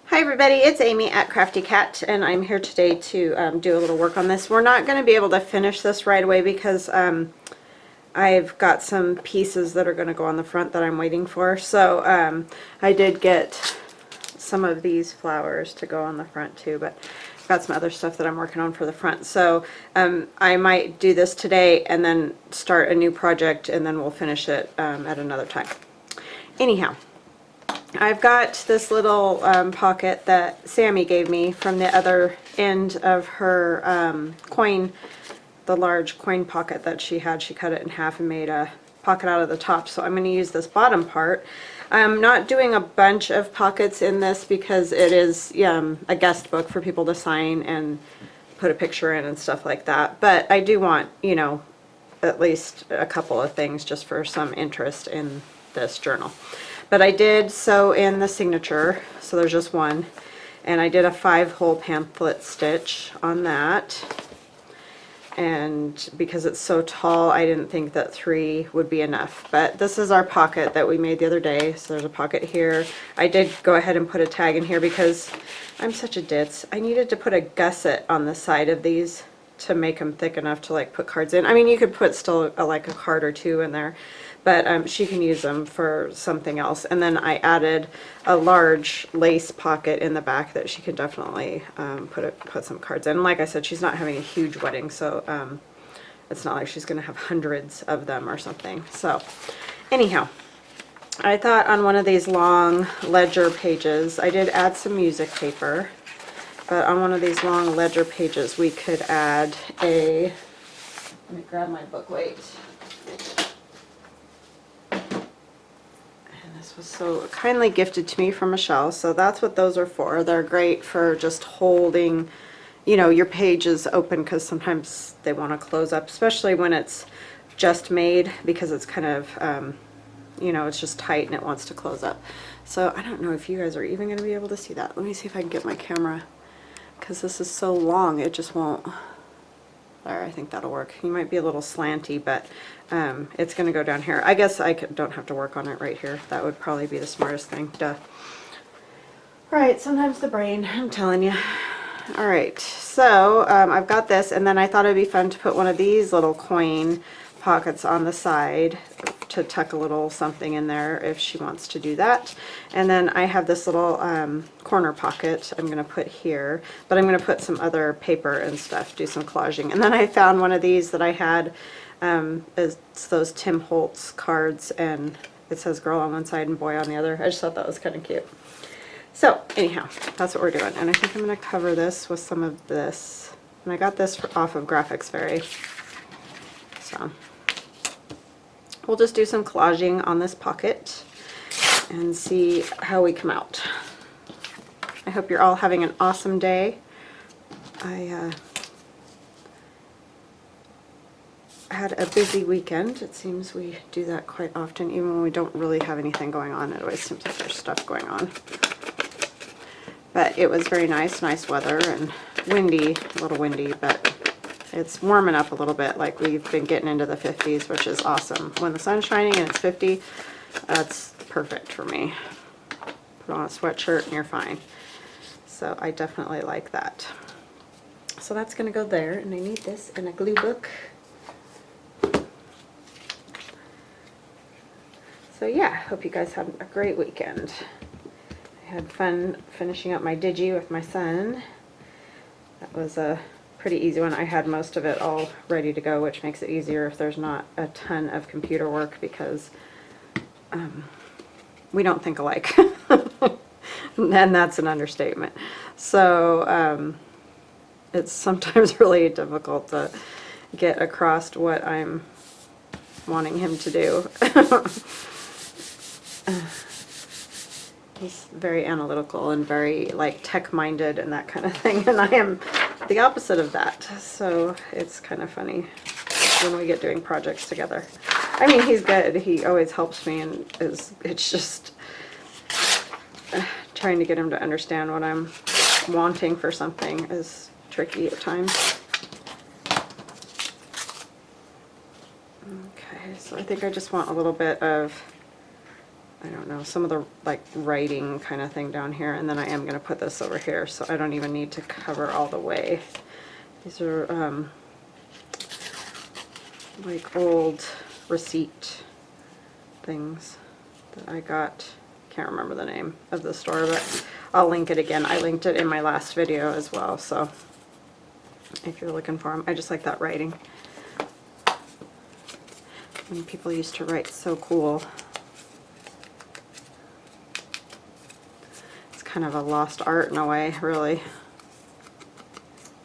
Hi everybody, it's Amy at Crafty Cat, and I'm here today to do a little work on this. We're not going to be able to finish this right away because I've got some pieces that are going to go on the front that I'm waiting for. So I did get some of these flowers to go on the front too, but I've got some other stuff that I'm working on for the front. So I might do this today and then start a new project, and then we'll finish it at another time. Anyhow, I've got this little pocket that Sammy gave me from the other end of her coin, the large coin pocket that she had. She cut it in half and made a pocket out of the top. So I'm going to use this bottom part. I'm not doing a bunch of pockets in this because it is a guest book for people to sign and put a picture in and stuff like that. But I do want, you know, at least a couple of things just for some interest in this journal. But I did sew in the signature, so there's just one, and I did a 5-hole pamphlet stitch on that, and because it's so tall I didn't think that 3 would be enough. But this is our pocket that we made the other day, so there's a pocket here. I did go ahead and put a tag in here because I'm such a ditz. I needed to put a gusset on the side of these to make them thick enough to like put cards in. I mean, you could put still like a card or two in there, but she can use them for something else. And then I added a large lace pocket in the back that she could definitely put some cards in. And like I said, she's not having a huge wedding, so it's not like she's going to have hundreds of them or something. So anyhow, I thought on one of these long ledger pages, I did add some music paper, but on one of these long ledger pages we could add a, let me grab my book weight. This was so kindly gifted to me from Michelle, so that's what those are for. They're great for just holding, you know, your pages open, because sometimes they want to close up, especially when it's just made, because it's kind of, you know, it's just tight and it wants to close up. So I don't know if you guys are even going to be able to see that. Let me see if I can get my camera, because this is so long it just won't. There, I think that'll work. You might be a little slanty, but it's going to go down here. I guess I don't have to work on it right here. That would probably be the smartest thing. Duh. Right, sometimes the brain, I'm telling you. Alright, so I've got this, and then I thought it'd be fun to put one of these little coin pockets on the side to tuck a little something in there if she wants to do that. And then I have this little corner pocket I'm going to put here, but I'm going to put some other paper and stuff, do some collaging. And then I found one of these that I had, it's those Tim Holtz cards, and it says girl on one side and boy on the other. I just thought that was kind of cute. So anyhow, that's what we're doing, and I think I'm going to cover this with some of this. And I got this off of Graphics Fairy. So we'll just do some collaging on this pocket and see how we come out. I hope you're all having an awesome day. I had a busy weekend. It seems we do that quite often, even when we don't really have anything going on. It always seems like there's stuff going on. But it was very nice weather and windy, a little windy, but it's warming up a little bit. Like, we've been getting into the 50s, which is awesome. When the sun's shining and it's 50, that's perfect for me. Put on a sweatshirt and you're fine. So I definitely like that. So that's going to go there, and I need this in a glue book. So yeah, hope you guys had a great weekend. I had fun finishing up my digi with my son. That was a pretty easy one. I had most of it all ready to go, which makes it easier if there's not a ton of computer work, because we don't think alike. And that's an understatement. So it's sometimes really difficult to get across what I'm wanting him to do. He's very analytical and very like tech-minded and that kind of thing, and I am the opposite of that. So it's kind of funny when we get doing projects together. I mean, he's good. He always helps me, and it's just trying to get him to understand what I'm wanting for something is tricky at times. Okay, so I think I just want a little bit of I don't know, some of the like writing kind of thing down here, and then I am going to put this over here, so I don't even need to cover all the way. These are like old receipt things that I got. Can't remember the name of the store, but I'll link it again. I linked it in my last video as well, so if you're looking for them. I just like that writing. When people used to write so cool. It's kind of a lost art in a way, really.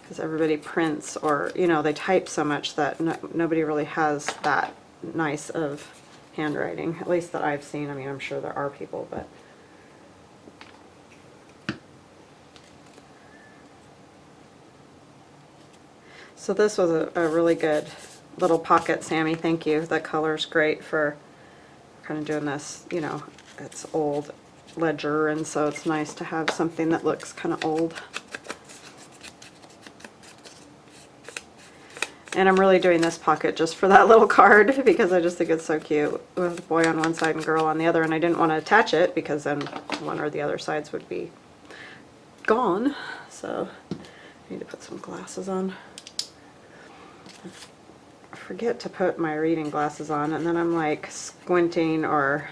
Because everybody prints, or, you know, they type so much that nobody really has that nice of handwriting, at least that I've seen. I mean, I'm sure there are people, but so this was a really good little pocket, Sammy. Thank you. The color's great for kind of doing this, you know, it's old ledger, and so it's nice to have something that looks kind of old. And I'm really doing this pocket just for that little card because I just think it's so cute with a boy on one side and girl on the other, and I didn't want to attach it because then one or the other sides would be gone. So I need to put some glasses on. I forget to put my reading glasses on, and then I'm like squinting, or,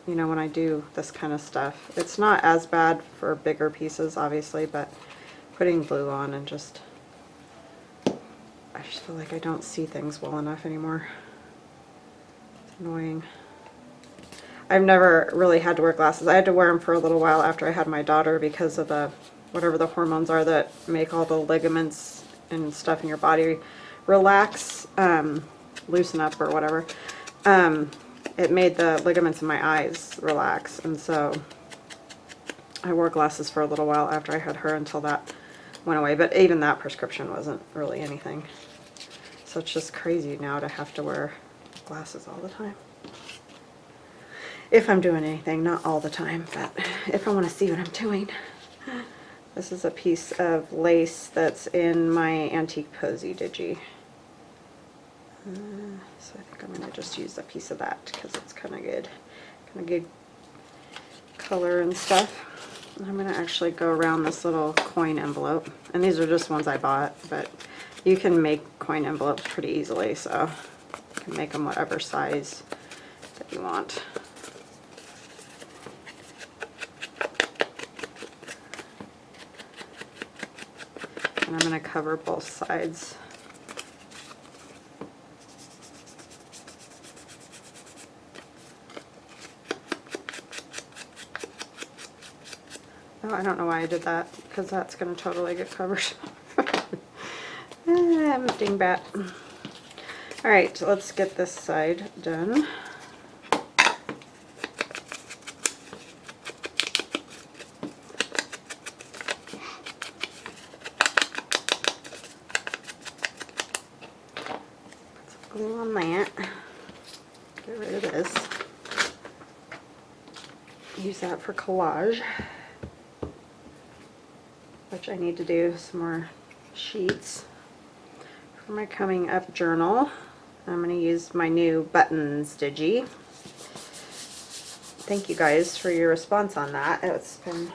you know, when I do this kind of stuff. It's not as bad for bigger pieces, obviously, but putting glue on and just, I just feel like I don't see things well enough anymore. It's annoying. I've never really had to wear glasses. I had to wear them for a little while after I had my daughter because of the, whatever the hormones are that make all the ligaments and stuff in your body relax, loosen up or whatever. It made the ligaments in my eyes relax, and so I wore glasses for a little while after I had her until that went away, but even that prescription wasn't really anything. So it's just crazy now to have to wear glasses all the time. If I'm doing anything, not all the time, but if I want to see what I'm doing. This is a piece of lace that's in my Antique Posy Digi. So I think I'm going to just use a piece of that because it's kind of good color and stuff. And I'm going to actually go around this little coin envelope, and these are just ones I bought, but you can make coin envelopes pretty easily, so you can make them whatever size that you want. And I'm going to cover both sides. Oh, I don't know why I did that, because that's going to totally get covered. I'm a dingbat. Alright, so let's get this side done. Put some glue on that. Get rid of this. Use that for collage, which I need to do some more sheets for my coming up journal. I'm going to use my new buttons digi. Thank you guys for your response on that. It's been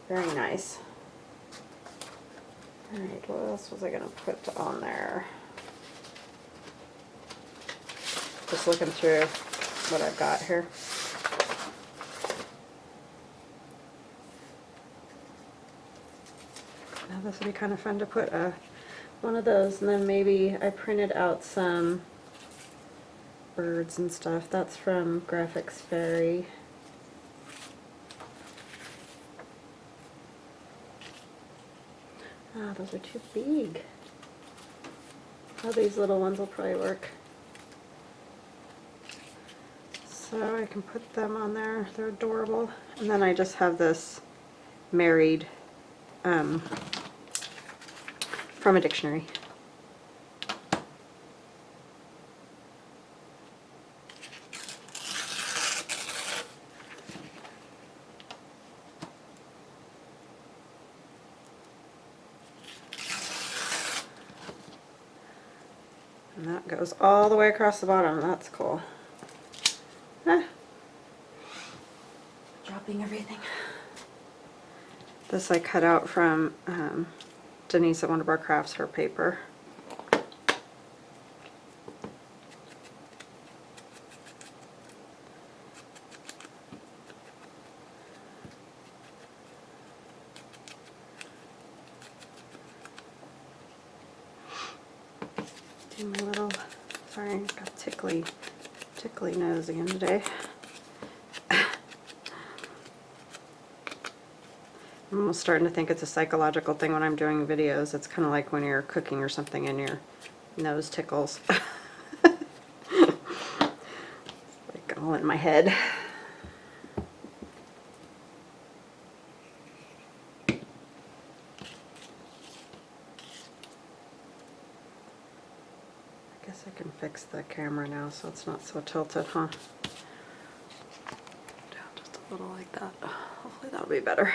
very nice. Alright, what else was I going to put on there? Just looking through what I've got here. Now this would be kind of fun to put one of those, and then maybe I printed out some birds and stuff. That's from Graphics Fairy. Ah, those are too big. Oh, these little ones will probably work. So I can put them on there. They're adorable. And then I just have this married from a dictionary. And that goes all the way across the bottom. That's cool. Ah. everything. This I cut out from Denise at Wondubar Crafts, her paper. Do my little, sorry, I got tickly nose again today. I'm almost starting to think it's a psychological thing when I'm doing videos. It's kind of like when you're cooking or something and your nose tickles. Like all in my head. I guess I can fix the camera now so it's not so tilted, huh? Down just a little like that. Hopefully that'll be better.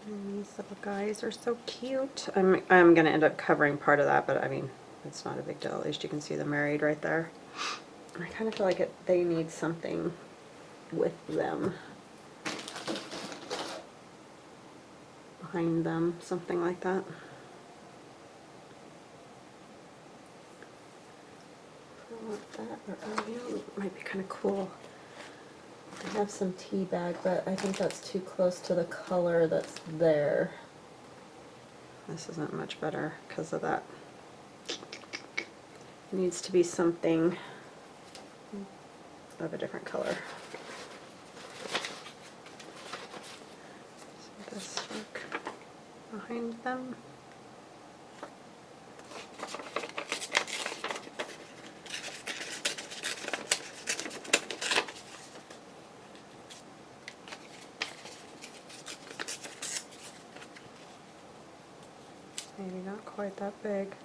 And these little guys are so cute. I'm gonna end up covering part of that, but I mean, it's not a big deal. At least you can see them married right there. I kind of feel like they need something with them. Behind them, something like that. I want that, or you know, it might be kind of cool. I have some tea bag, but I think that's too close to the color that's there. This isn't much better because of that. It needs to be something of a different color. So this work behind them. Maybe not quite that big.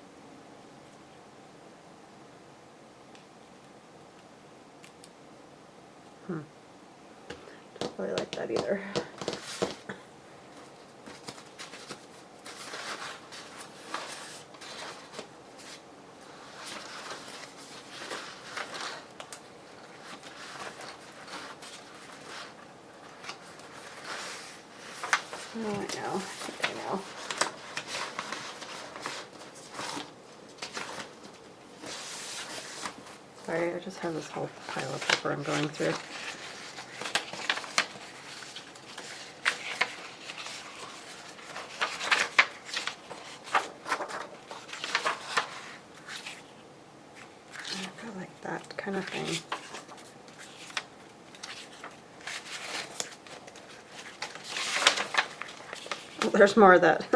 Don't really like that either. Oh, I know. I think I know. Sorry, I just have this whole pile of paper I'm going through. I feel like that kind of thing. Oh, there's more of that.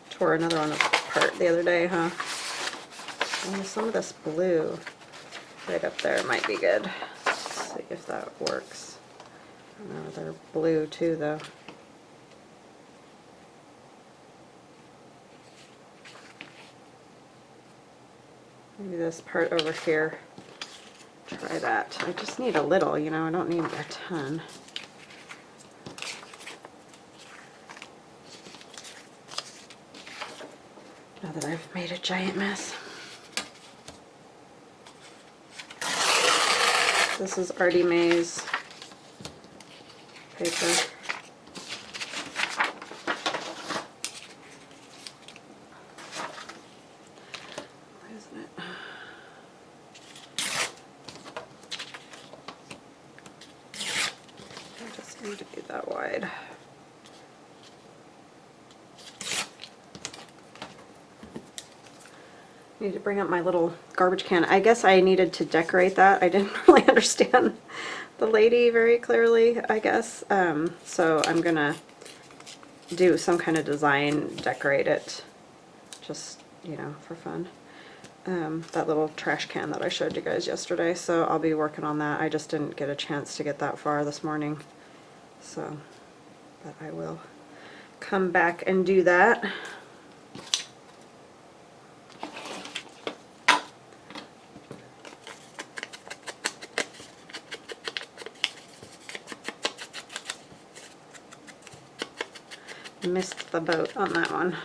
Tore another one apart the other day, huh? Oh, some of this blue right up there might be good. Let's see if that works. I don't know, they're blue too, though. Maybe this part over here. Try that. I just need a little, you know, I don't need a ton. Now that I've made a giant mess. This is ArtyMaze paper. Why isn't it? I just need to be that wide. Need to bring up my little garbage can. I guess I needed to decorate that. I didn't really understand the lady very clearly, I guess. So I'm gonna do some kind of design, decorate it, just, you know, for fun. That little trash can that I showed you guys yesterday, so I'll be working on that. I just didn't get a chance to get that far this morning, so, but I will come back and do that. Missed the boat on that one.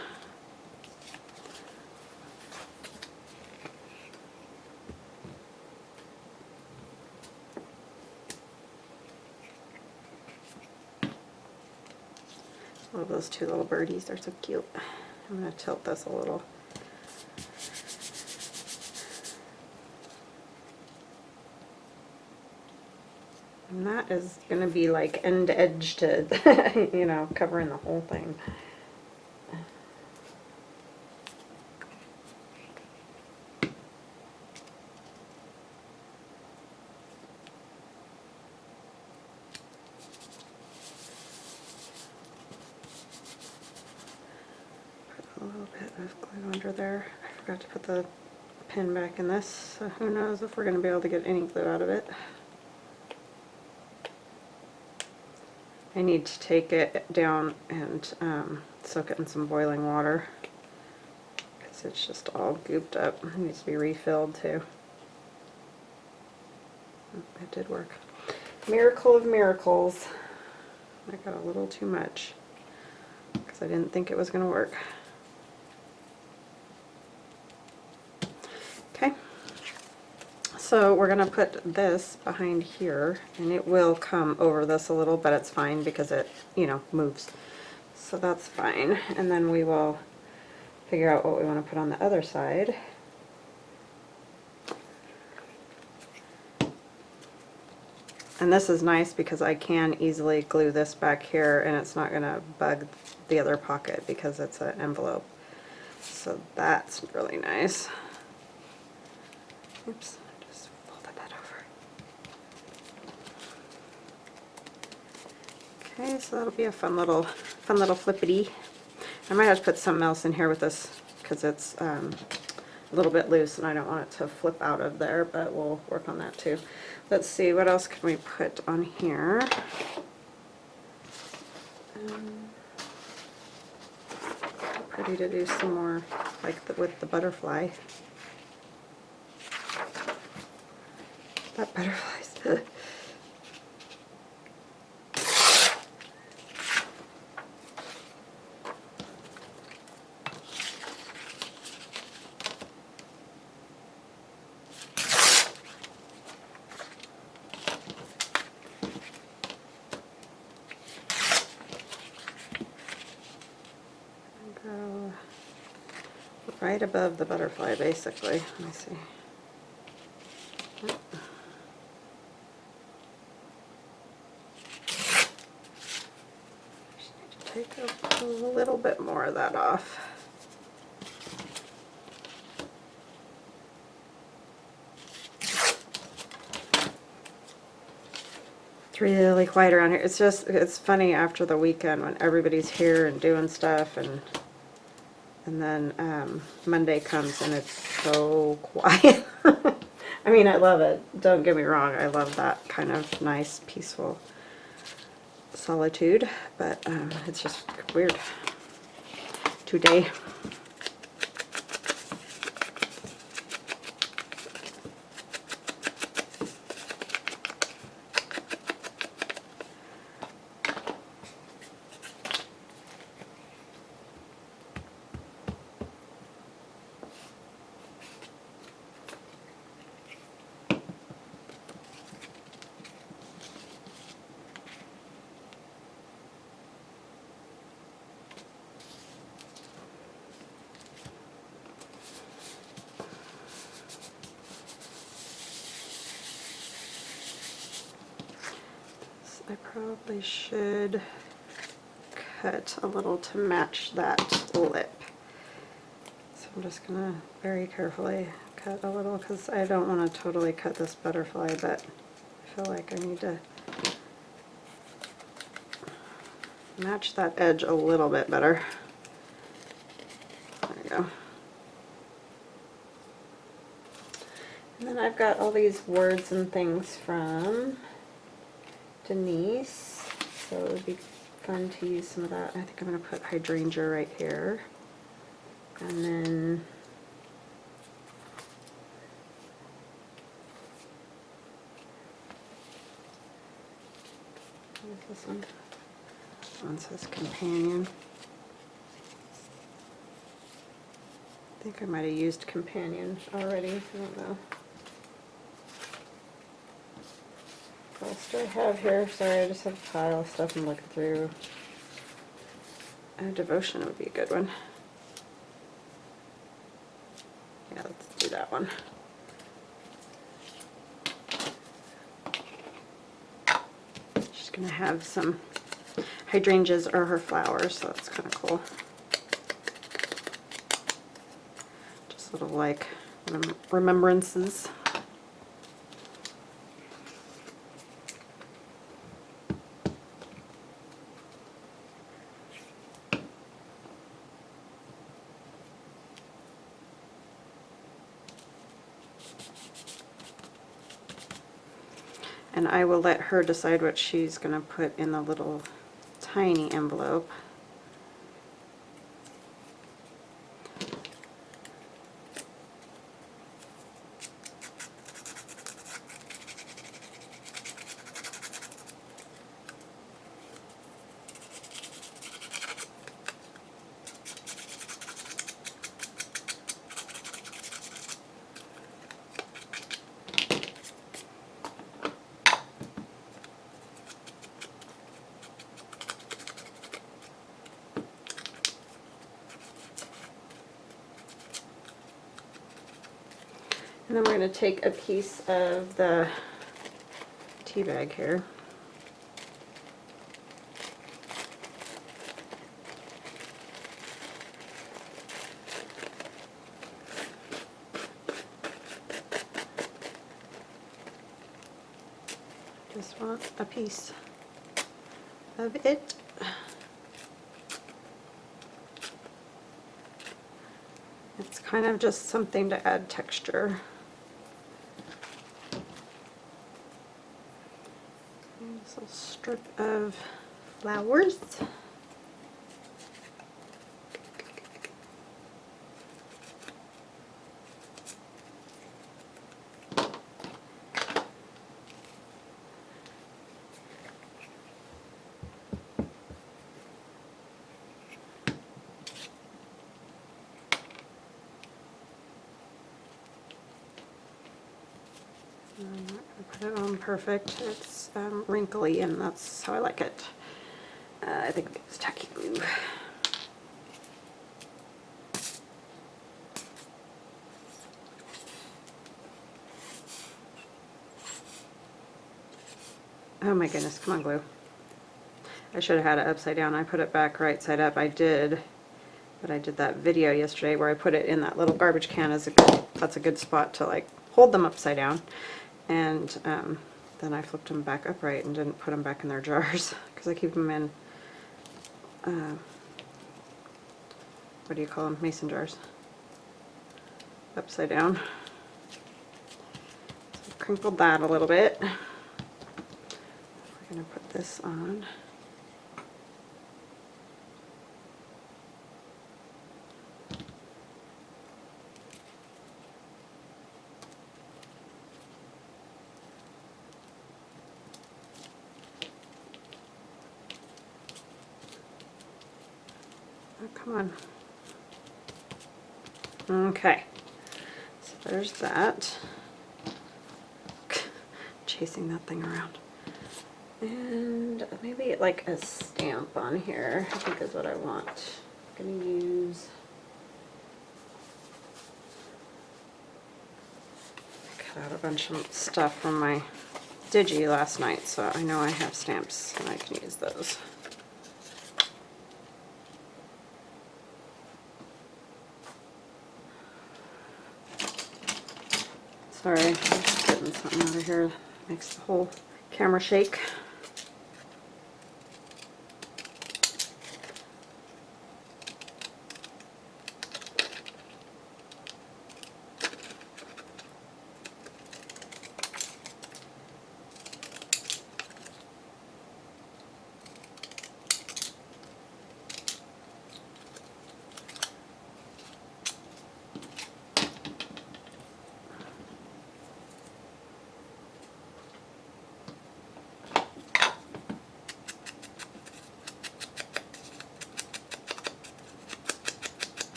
Love those two little birdies, they're so cute. I'm going to tilt this a little. And that is going to be like end edge to, you know, covering the whole thing. Put a little bit of glue under there. I forgot to put the pin back in this, so who knows if we're going to be able to get any glue out of it. I need to take it down and soak it in some boiling water because it's just all gooped up. It needs to be refilled too. It did work. Miracle of miracles. I got a little too much because I didn't think it was going to work. Okay. So we're going to put this behind here, and it will come over this a little, but it's fine because it, you know, moves. So that's fine. And then we will figure out what we want to put on the other side. And this is nice because I can easily glue this back here and it's not going to bug the other pocket because it's an envelope. So that's really nice. Oops. Okay, so that'll be a fun little flippity. I might have to put something else in here with this because it's a little bit loose and I don't want it to flip out of there, but we'll work on that too. Let's see, what else can we put on here? Pretty to do some more like with the butterfly. That butterfly's go right above the butterfly, basically. Let me see. Just need to take a little bit more of that off. It's really quiet around here. It's funny after the weekend when everybody's here and doing stuff, and then Monday comes and it's so quiet. I mean, I love it. Don't get me wrong. I love that kind of nice, peaceful solitude, but it's just weird today. I probably should cut a little to match that lip. So I'm just going to very carefully cut a little because I don't want to totally cut this butterfly, but I feel like I need to match that edge a little bit better. There we go. And then I've got all these words and things from Denise, so it would be fun to use some of that. I think I'm going to put hydrangea right here, and then what is this one? This one says companion. I think I might have used companion already. I don't know. What else do I have here? Sorry, I just have a pile of stuff I'm looking through. Devotion would be a good one. Yeah, let's do that one. She's going to have some hydrangeas or her flowers, so that's kind of cool. Just little like remembrances. And I will let her decide what she's going to put in the little tiny envelope. And then we're going to take a piece of the tea bag here. Just want a piece of it. It's kind of just something to add texture. This little strip of flowers. I'm not going to put it on perfect. It's wrinkly, and that's how I like it. I think it's tacky glue. Oh my goodness, come on, glue. I should have had it upside down. I put it back right side up. I did, but I did that video yesterday where I put it in that little garbage can. That's a good spot to like hold them upside down. And then I flipped them back upright and didn't put them back in their jars because I keep them in, what do you call them, mason jars, upside down. So I crinkled that a little bit. We're going to put this on. Oh, come on. Okay, so there's that. Chasing that thing around. And maybe like a stamp on here, I think is what I want. I'm going to use, I cut out a bunch of stuff from my Digi last night, so I know I have stamps and I can use those. Sorry, I'm just getting something out of here that makes the whole camera shake.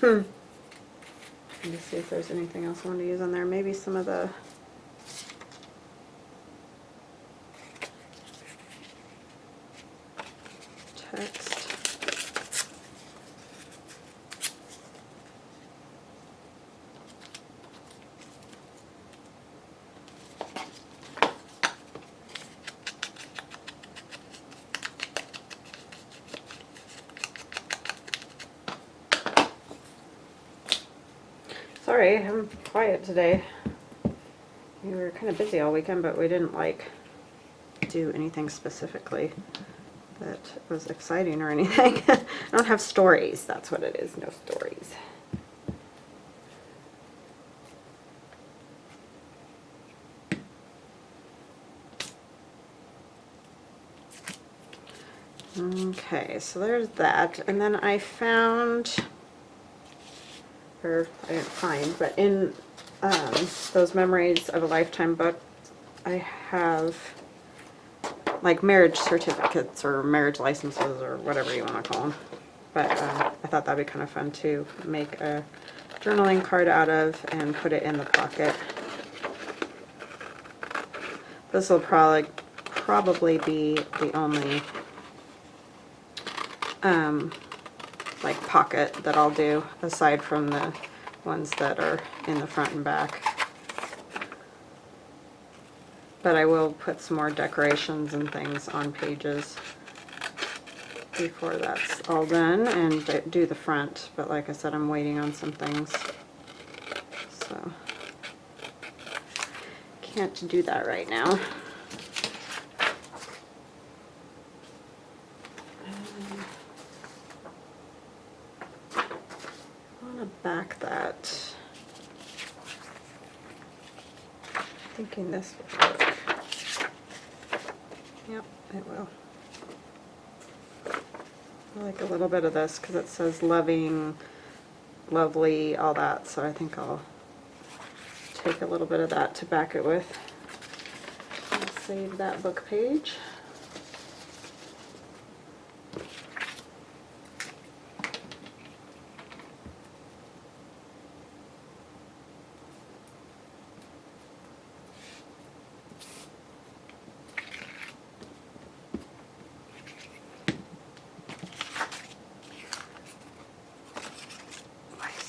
Let me see if there's anything else I want to use on there. Maybe some of the sorry, I'm quiet today. We were kind of busy all weekend, but we didn't like do anything specifically that was exciting or anything. I don't have stories, that's what it is, no stories. Okay, so there's that, and then I found, or I didn't find, but in those Memories of a Lifetime book, I have like marriage certificates or marriage licenses or whatever you want to call them. But I thought that'd be kind of fun to make a journaling card out of and put it in the pocket. This will probably be the only like pocket that I'll do, aside from the ones that are in the front and back. But I will put some more decorations and things on pages before that's all done, and do the front. But like I said, I'm waiting on some things, so can't do that right now. Back that. Thinking this would work. Yep, it will. I like a little bit of this because it says loving, lovely, all that, so I think I'll take a little bit of that to back it with. And save that book page.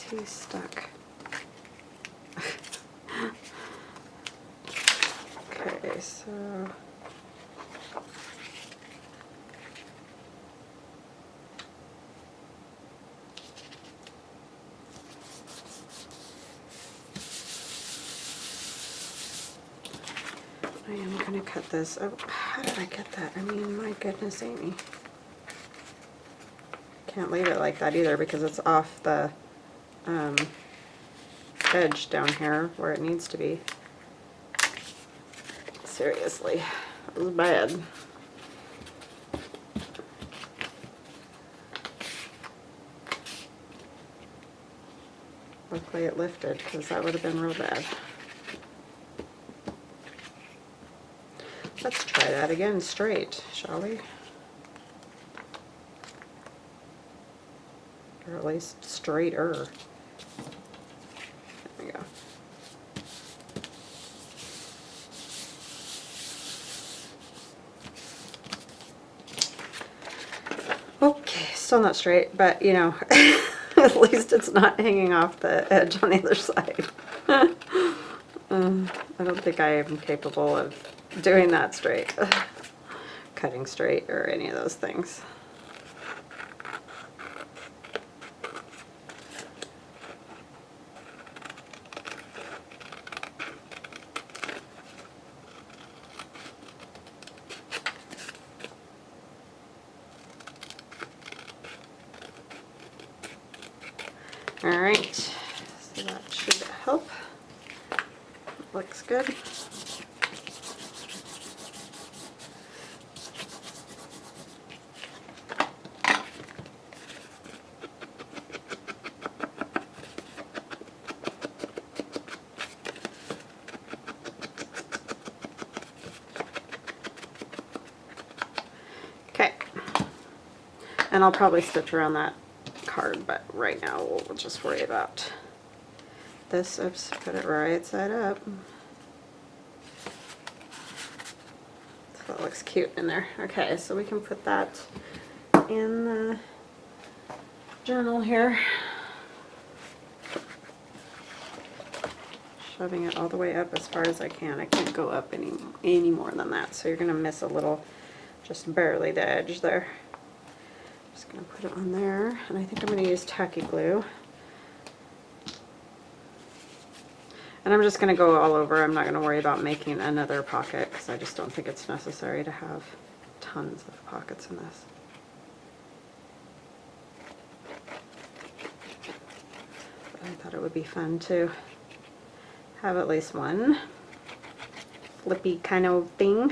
He's stuck. Okay, so I am going to cut this. Oh, how did I get that? I mean, my goodness, Amy. Can't leave it like that either because it's off the edge down here where it needs to be. Seriously, that was bad. Luckily it lifted because that would have been real bad. Let's try that again straight, shall we? Or at least straighter. There we go. Okay, still not straight, but you know, at least it's not hanging off the edge on the other side. I don't think I am capable of doing that straight, cutting straight or any of those things. All right, so that should help. Looks good. Okay, and I'll probably stitch around that card, but right now we'll just worry about this. Oops, put it right side up. So that looks cute in there. Okay, so we can put that in the journal here. Shoving it all the way up as far as I can. I can't go up any more than that, so you're going to miss a little, just barely the edge there. Just going to put it on there, and I think I'm going to use tacky glue. And I'm just going to go all over. I'm not going to worry about making another pocket because I just don't think it's necessary to have tons of pockets in this. But I thought it would be fun to have at least one flippy kind of thing.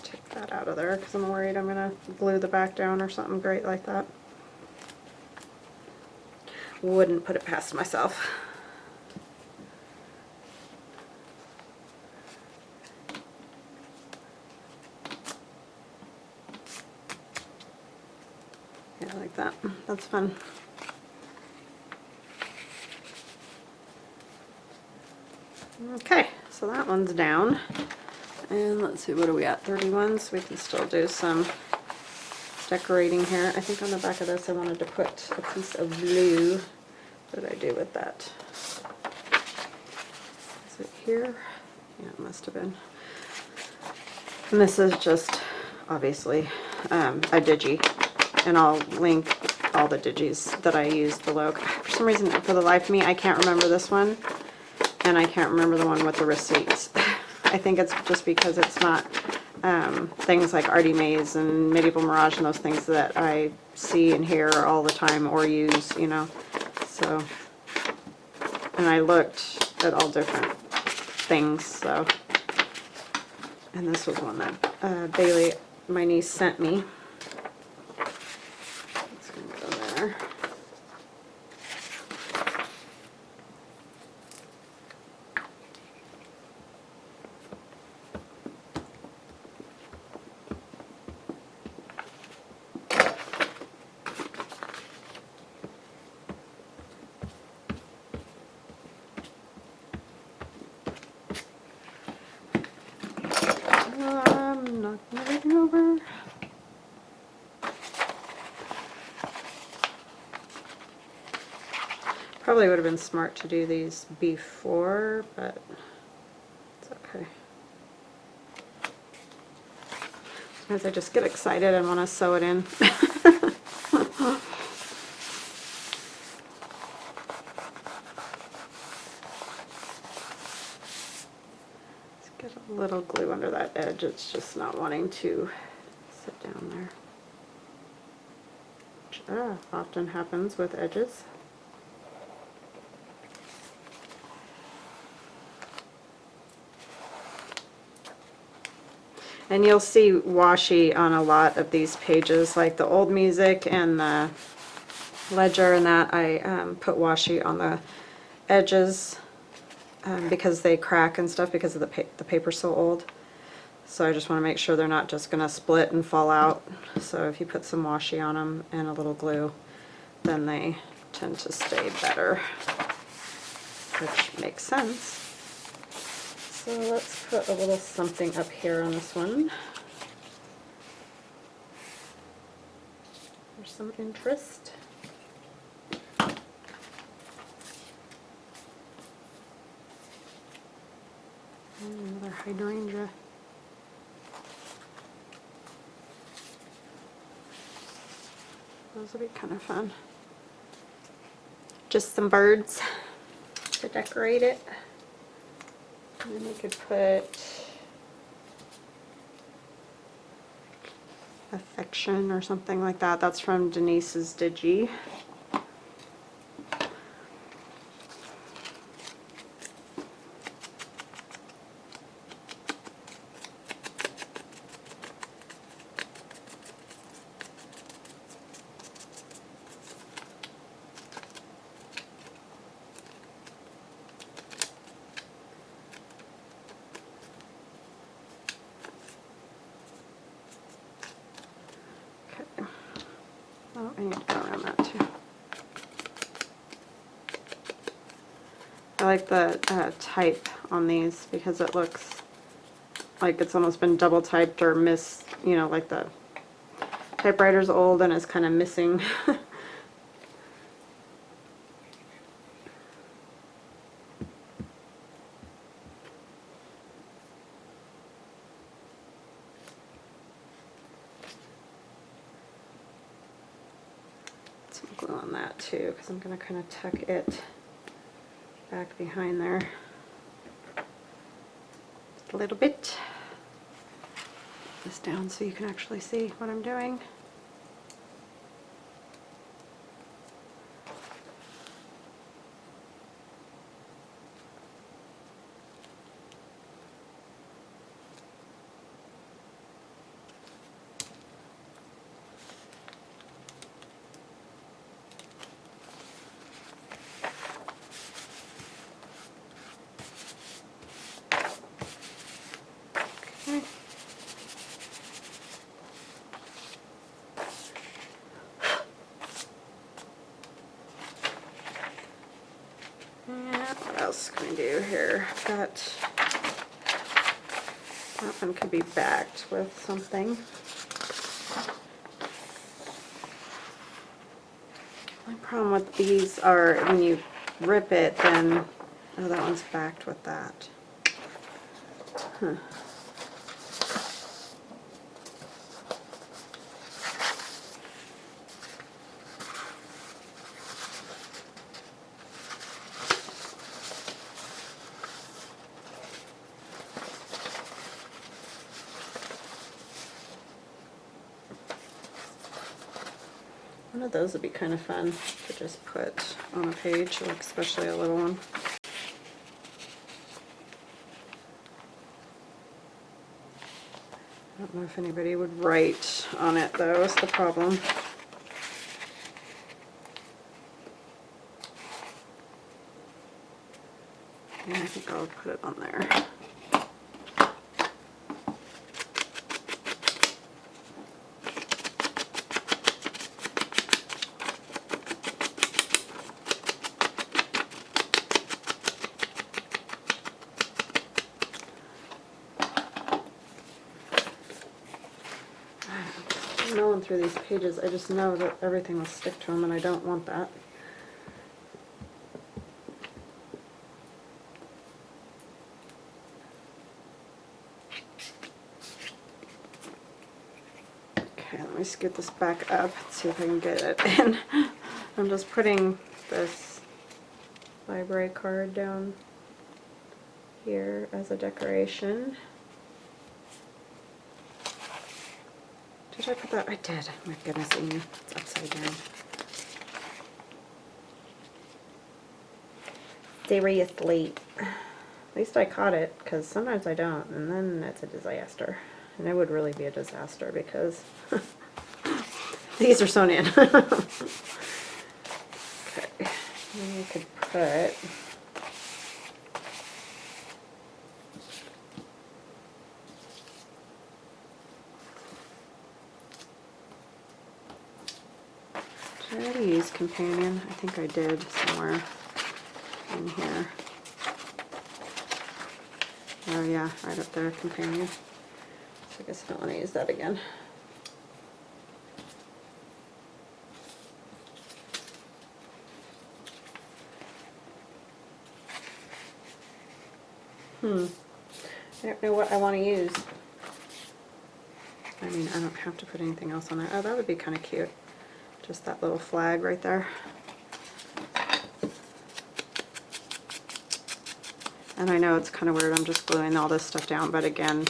Take that out of there because I'm worried I'm going to glue the back down or something great like that. Wouldn't put it past myself. Yeah, like that. That's fun. Okay, so that one's down. And let's see, what are we at? 31, so we can still do some decorating here. I think on the back of this I wanted to put a piece of blue. What did I do with that? Is it here? Yeah, it must have been. And this is just obviously a digi, and I'll link all the digis that I used below. For some reason, for the life of me, I can't remember this one, and I can't remember the one with the receipts. I think it's just because it's not things like ArtyMaze and Medieval Mirage and those things that I see and hear all the time or use, you know. So, and I looked at all different things, so. And this was one that Bailey, my niece, sent me. It's going to go there. Knock everything over. Probably would have been smart to do these before, but it's okay. Sometimes I just get excited and want to sew it in. Get a little glue under that edge. It's just not wanting to sit down there, which often happens with edges. And you'll see washi on a lot of these pages, like the old music and the ledger and that. I put washi on the edges because they crack and stuff because of the paper's so old. So I just want to make sure they're not just going to split and fall out. So if you put some washi on them and a little glue, then they tend to stay better, which makes sense. So let's put a little something up here on this one for some interest. Another hydrangea. Those would be kind of fun. Just some birds to decorate it. And then we could put affection or something like that. That's from Denise's Digi. Oh, I need to go around that too. I like the type on these because it looks like it's almost been double typed or you know, like the typewriter's old and is kind of missing. Some glue on that too, because I'm going to kind of tuck it back behind there just a little bit. Put this down so you can actually see what I'm doing. Okay. And what else can we do here? I've got, that one could be backed with something. The problem with these are when you rip it, then, oh, that one's backed with that. Huh. One of those would be kind of fun to just put on a page, like especially a little one. I don't know if anybody would write on it though, is the problem. Yeah, I think I'll put it on there. Milling through these pages, I just know that everything will stick to them and I don't want that. Okay, let me scoot this back up, see if I can get it in. I'm just putting this library card down here as a decoration. Did I put that? I did. My goodness, Amy, it's upside down. Seriously. At least I caught it, because sometimes I don't, and then it's a disaster. And it would really be a disaster because these are sewn in. Okay, maybe I could put did I already use companion? I think I did somewhere in here. Oh yeah, right up there, companion. So I guess I don't want to use that again. I don't know what I want to use. I mean, I don't have to put anything else on there. Oh, that would be kind of cute. Just that little flag right there. And I know it's kind of weird, I'm just gluing all this stuff down, but again,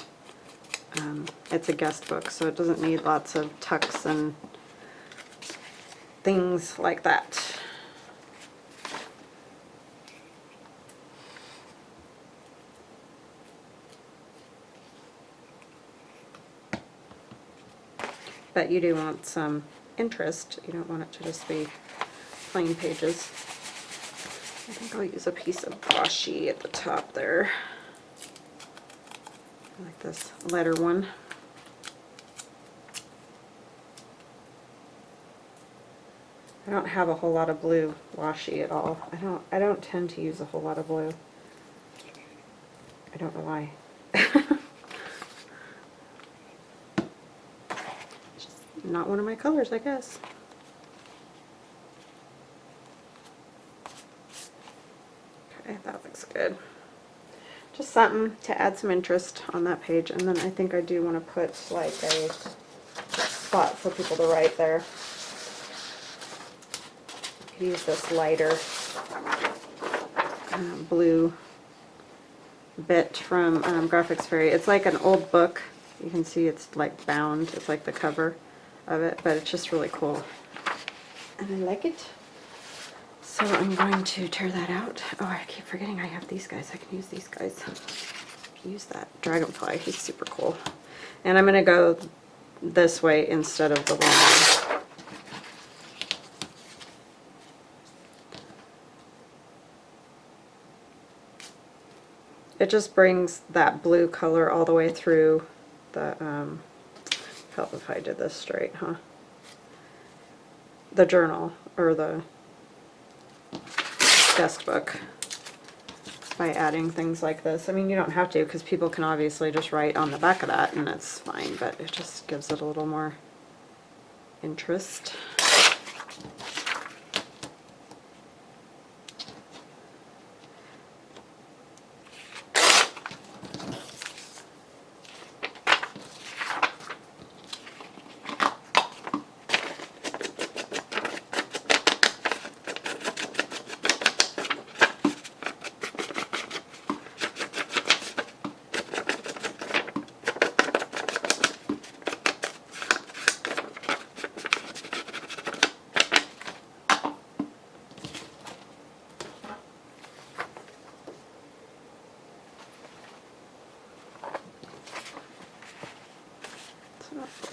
it's a guest book, so it doesn't need lots of tucks and things like that. But you do want some interest. You don't want it to just be plain pages. I think I'll use a piece of washi at the top there. I like this letter one. I don't have a whole lot of blue washi at all. I don't tend to use a whole lot of blue. I don't know why. Not one of my colors, I guess. Okay, that looks good. Just something to add some interest on that page, and then I think I do want to put like a spot for people to write there. I could use this lighter blue bit from Graphics Fairy. It's like an old book. You can see it's like bound. It's like the cover of it, but it's just really cool. And I like it. So I'm going to tear that out. Oh, I keep forgetting I have these guys. I can use these guys. Use that dragonfly. He's super cool. And I'm going to go this way instead of the one. It just brings that blue color all the way through the, help if I did this straight, huh? The journal, or the desk book, by adding things like this. I mean, you don't have to, because people can obviously just write on the back of that and it's fine, but it just gives it a little more interest.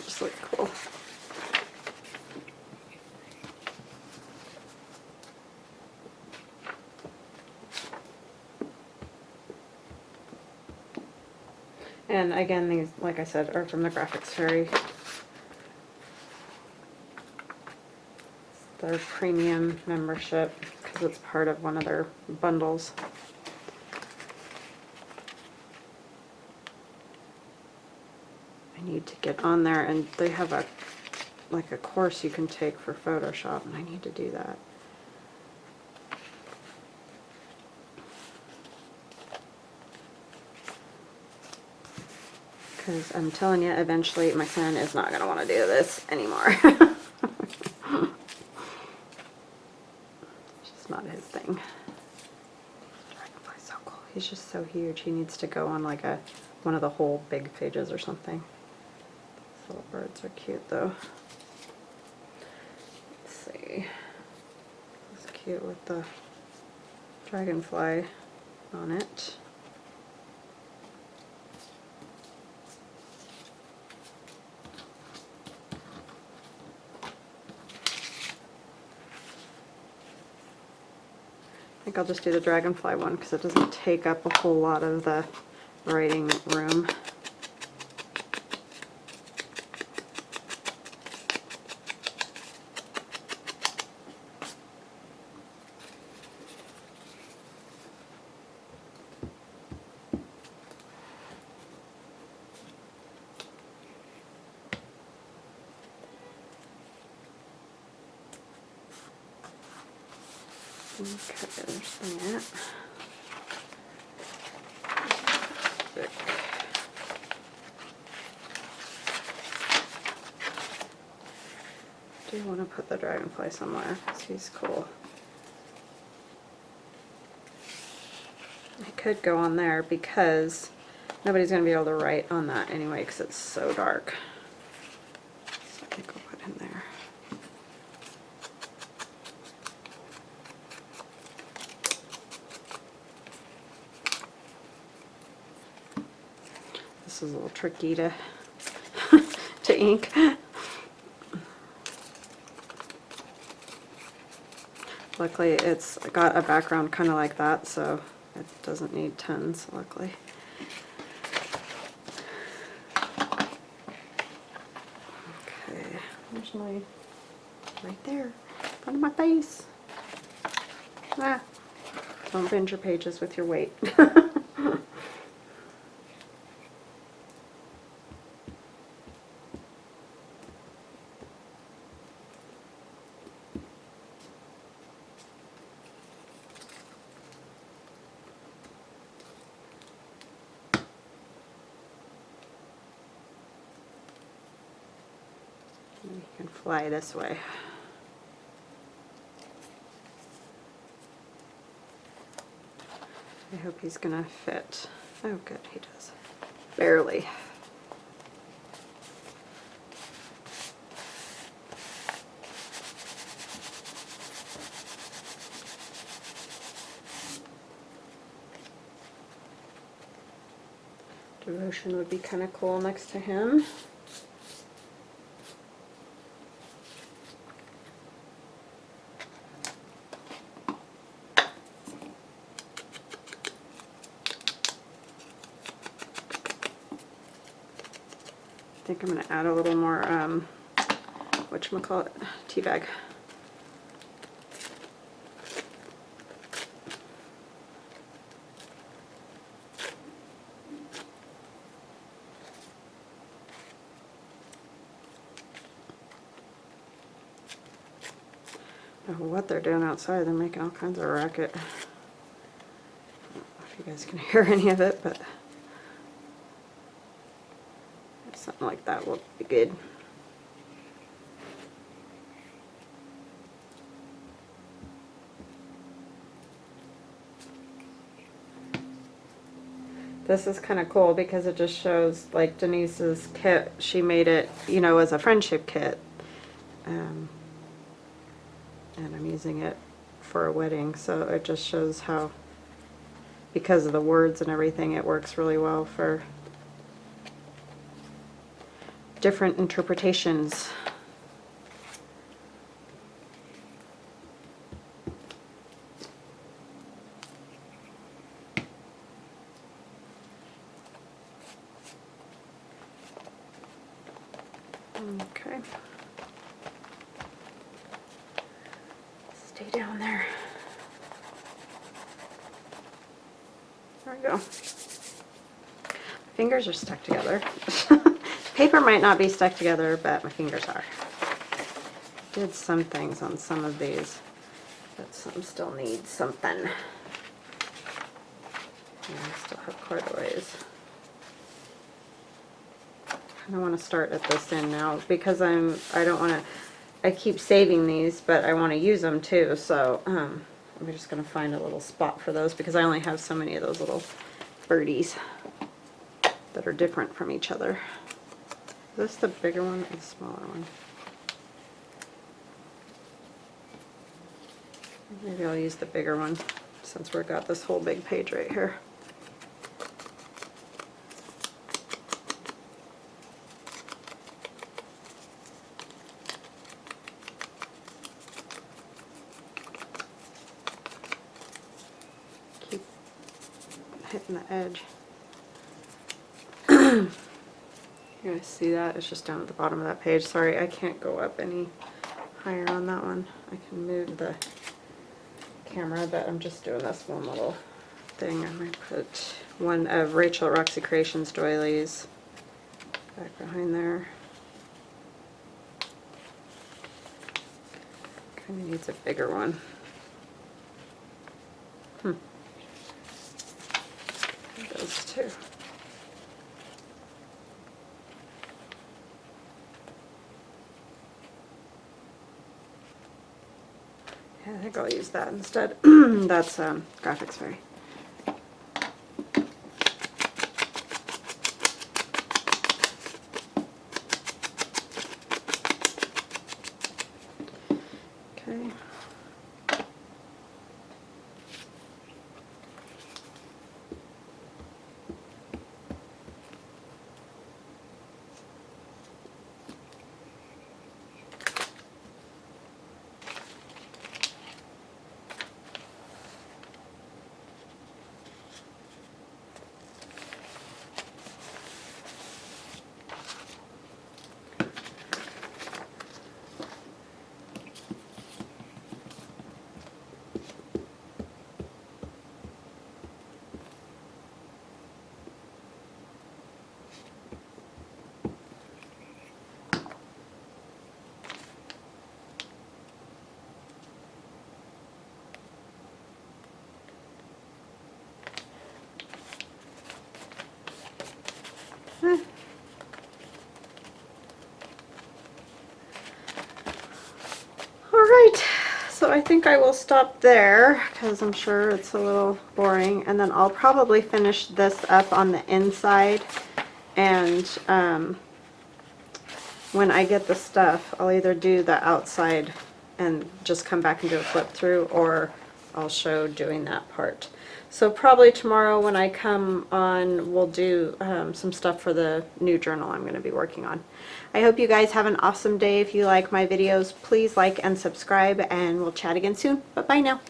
Just look cool. And again, these, like I said, are from the Graphics Fairy. Their premium membership, because it's part of one of their bundles. I need to get on there, and they have a like a course you can take for Photoshop, and I need to do that. Because I'm telling you, eventually my son is not going to want to do this anymore. It's just not his thing. Dragonfly's so cool. He's just so huge. He needs to go on like one of the whole big pages or something. These little birds are cute though. Let's see. It's cute with the dragonfly on it. I think I'll just do the dragonfly one because it doesn't take up a whole lot of the writing room. Okay, there's that. I do want to put the dragonfly somewhere because he's cool. I could go on there because nobody's going to be able to write on that anyway because it's so dark. So I think I'll put him there. This is a little tricky to to ink. Luckily it's got a background kind of like that, so it doesn't need tons, luckily. Okay, there's my, right there, in front of my face. Ah, don't bend your pages with your weight. You can fly this way. I hope he's gonna fit. Oh good, he does. Barely. Devotion would be kind of cool next to him. I think I'm going to add a little more, whatchamacallit, tea bag. I don't know what they're doing outside. They're making all kinds of racket. I don't know if you guys can hear any of it, but something like that will be good. This is kind of cool because it just shows like Denise's kit. She made it, you know, as a friendship kit. And I'm using it for a wedding, so it just shows how, because of the words and everything, it works really well for different interpretations. Okay. Stay down there. There we go. My fingers are stuck together. Paper might not be stuck together, but my fingers are. Did some things on some of these, but some still need something. And I still have corduroys. I want to start at this end now because I don't want to, I keep saving these, but I want to use them too, so I'm just going to find a little spot for those because I only have so many of those little birdies that are different from each other. Is this the bigger one or the smaller one? Maybe I'll use the bigger one since we've got this whole big page right here. Keep hitting the edge. You guys see that? It's just down at the bottom of that page. Sorry, I can't go up any higher on that one. I can move the camera, but I'm just doing this one little thing. I might put one of Rachel at Roxy Creations doilies back behind there. Kind of needs a bigger one. Those two. Yeah, I think I'll use that instead. That's Graphics Fairy. Okay. So I think I will stop there because I'm sure it's a little boring, and then I'll probably finish this up on the inside, and when I get the stuff, I'll either do the outside and just come back and do a flip through, or I'll show doing that part. So probably tomorrow when I come on, we'll do some stuff for the new journal I'm going to be working on. I hope you guys have an awesome day. If you like my videos, please like and subscribe, and we'll chat again soon. Bye-bye now.